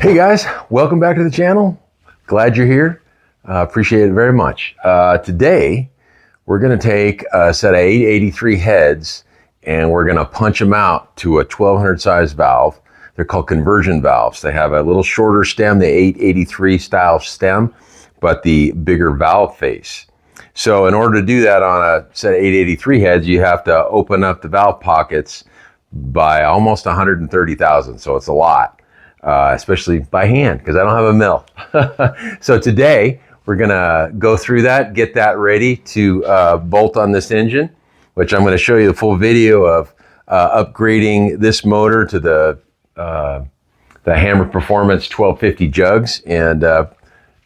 Hey guys, welcome back to the channel. Glad you're here. Appreciate it very much. Today, we're going to take a set of 883 heads and we're going to punch them out to a 1200 size valve. They're called conversion valves. They have a little shorter stem, the 883 style stem, but the bigger valve face. So in order to do that on a set of 883 heads, you have to open up the valve pockets by almost 130,000. So it's a lot. Especially by hand, because I don't have a mill. So today, we're gonna go through that, get that ready to bolt on this engine, which I'm gonna show you the full video of upgrading this motor to the Hammer Performance 1250 jugs. And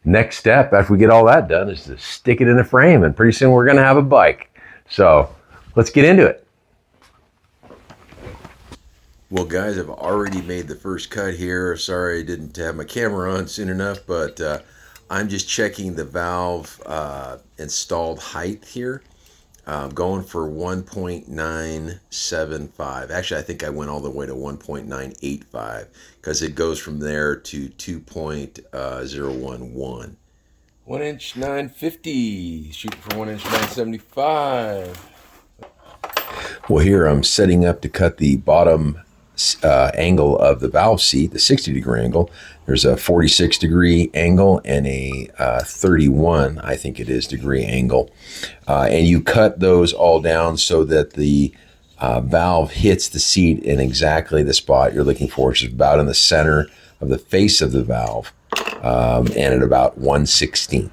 next step, after we get all that done, is to stick it in a frame, and pretty soon we're gonna have a bike. So let's get into it. Well, guys, I've already made the first cut here. Sorry I didn't have my camera on soon enough, but I'm just checking the valve installed height here. I'm going for 1.975. Actually, I think I went all the way to 1.985 because it goes from there to 2.011. 1 inch 950, shooting for 1 inch 975. Well, here I'm setting up to cut the bottom angle of the valve seat, the 60-degree angle. There's a 46-degree angle and a 31, I think it is, degree angle. And you cut those all down so that the valve hits the seat in exactly the spot you're looking for, which is about in the center of the face of the valve, and at about 1/16.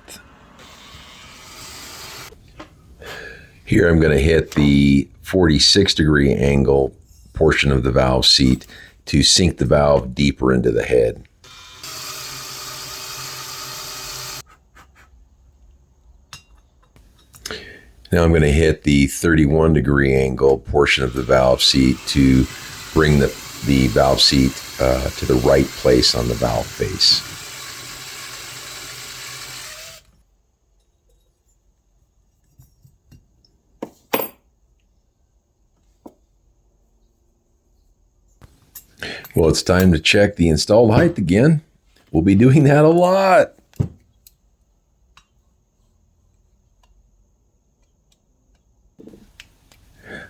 Here I'm going to hit the 46-degree angle portion of the valve seat to sink the valve deeper into the head. Now I'm going to hit the 31-degree angle portion of the valve seat to bring the valve seat to the right place on the valve face. Well, it's time to check the installed height again. We'll be doing that a lot.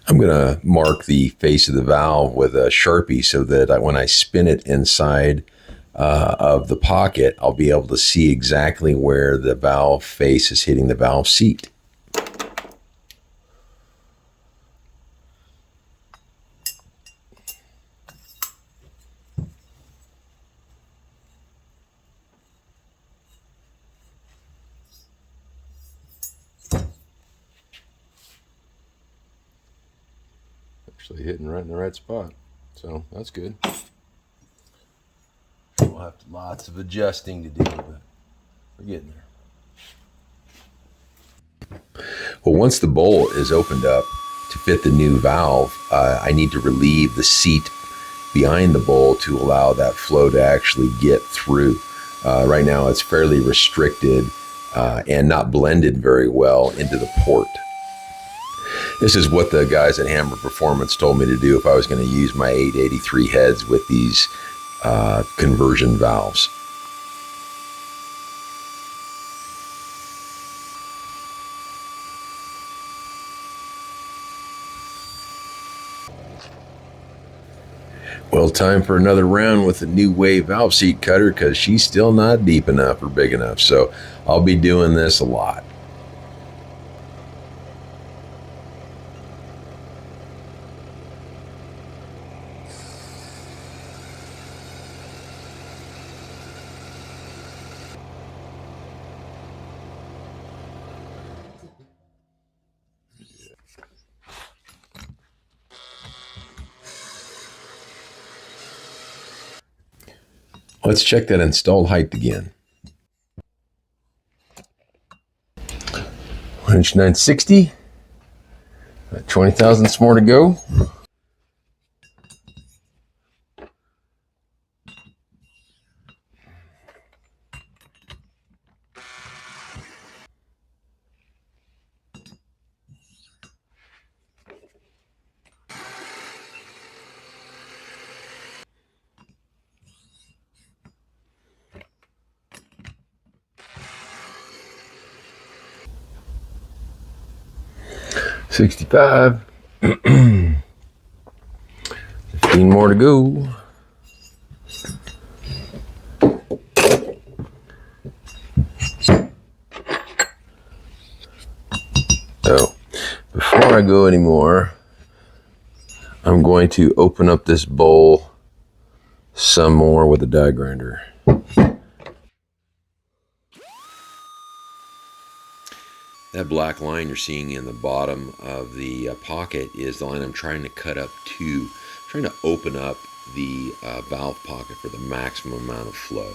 I'm going to mark the face of the valve with a Sharpie so that when I spin it inside of the pocket, I'll be able to see exactly where the valve face is hitting the valve seat. Actually hitting right in the right spot, so that's good. We'll have lots of adjusting to do, but we're getting there. Well, once the bolt is opened up to fit the new valve, I need to relieve the seat behind the bowl to allow that flow to actually get through. Right now it's fairly restricted and not blended very well into the port. This is what the guys at Hammer Performance told me to do if I was going to use my 883 heads with these conversion valves. Well, time for another round with the new wave valve seat cutter because she's still not deep enough or big enough. So I'll be doing this a lot. Let's check that installed height again. 1 inch 960. 20 thousandths more to go. 65. 15 more to go. So, before I go anymore, I'm going to open up this bowl some more with a die grinder. That black line you're seeing in the bottom of the pocket is the line I'm trying to cut up to. I'm trying to open up the valve pocket for the maximum amount of flow.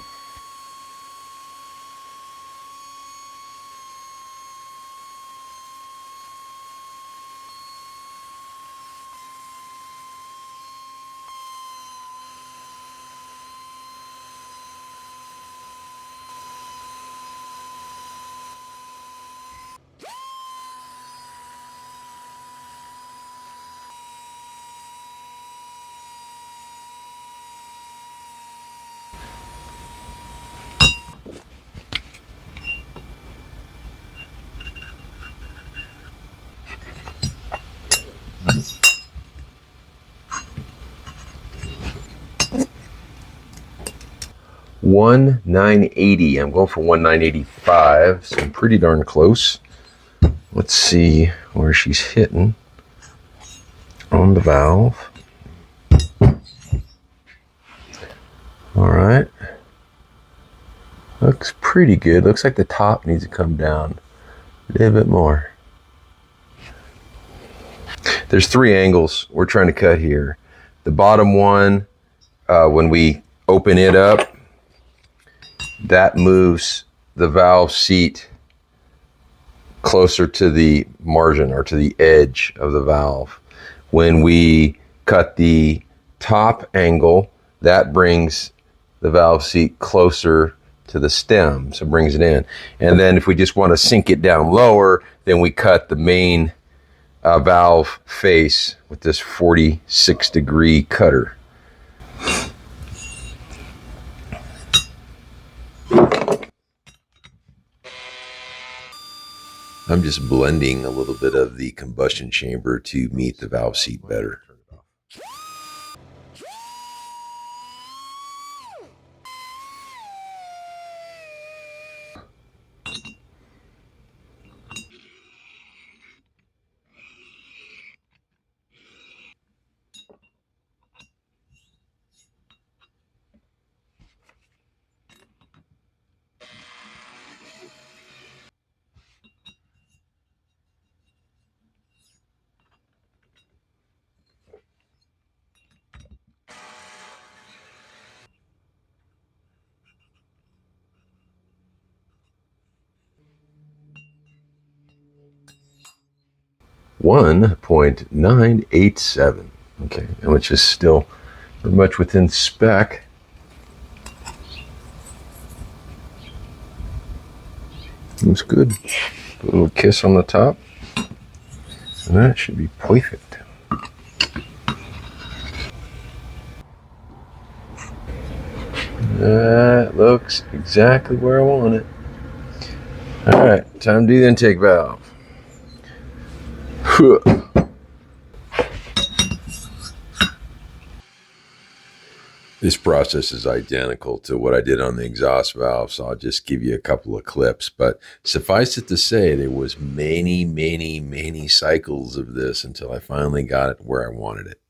One 980. I'm going for 1985, so I'm pretty darn close. Let's see where she's hitting on the valve. All right. Looks pretty good. Looks like the top needs to come down a little bit more. There's 3 angles we're trying to cut here. The bottom one, when we open it up, that moves the valve seat closer to the margin or to the edge of the valve. When we cut the top angle, that brings the valve seat closer to the stem, so it brings it in. And then if we just want to sink it down lower, then we cut the main valve face with this 46-degree cutter. I'm just blending a little bit of the combustion chamber to meet the valve seat better. .987. Okay, which is still pretty much within spec. Looks good. Put a little kiss on the top, and that should be perfect. That looks exactly where I want it. All right, time to do the intake valve. This process is identical to what I did on the exhaust valve, so I'll just give you a couple of clips. But suffice it to say, there was many cycles of this until I finally got it where I wanted it.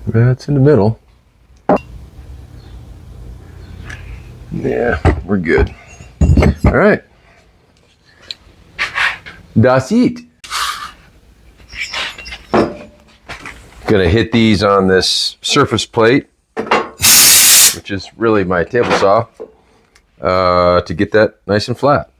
That's in the middle. Yeah, we're good. All right. Das it. Gonna hit these on this surface plate, which is really my table saw, to get that nice and flat.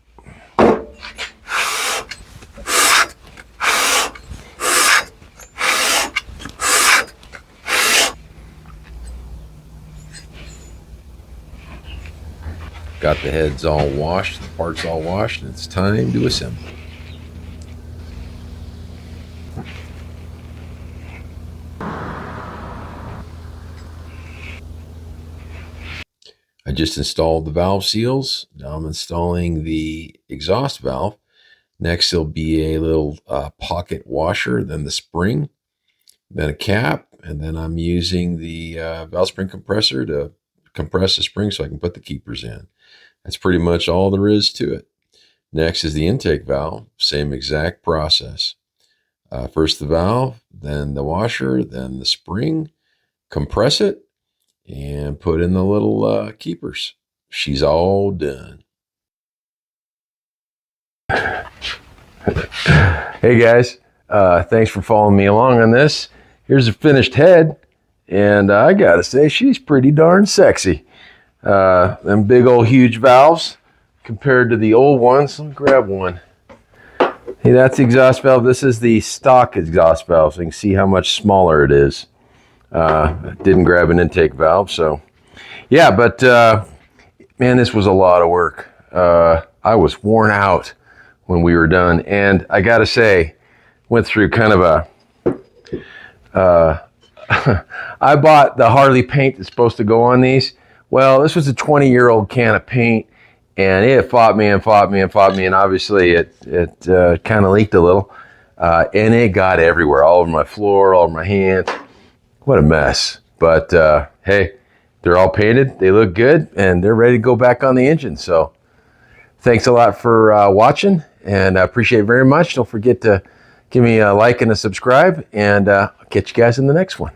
Got the heads all washed, the parts all washed, and it's time to assemble. I just installed the valve seals. Now I'm installing the exhaust valve. Next, there'll be a little pocket washer, then the spring, then a cap, and then I'm using the valve spring compressor to compress the spring so I can put the keepers in. That's pretty much all there is to it. Next is the intake valve, same exact process. First the valve, then the washer, then the spring, compress it, and put in the little keepers. She's all done. Hey guys, thanks for following me along on this. Here's a finished head, and I gotta say she's pretty darn sexy. Them big old huge valves compared to the old ones. Let me grab one. Hey, that's the exhaust valve. This is the stock exhaust valve, so you can see how much smaller it is. Didn't grab an intake valve, so yeah, but man, this was a lot of work. I was worn out when we were done, and I gotta say, went through kind of a I bought the Harley paint that's supposed to go on these. Well, this was a 20-year-old can of paint, and it fought me, and obviously it kind of leaked a little, and it got everywhere, all over my floor, all over my hands. What a mess. But hey, they're all painted, they look good, and they're ready to go back on the engine. So thanks a lot for watching, and I appreciate it very much. Don't forget to give me a like and a subscribe, and I'll catch you guys in the next one.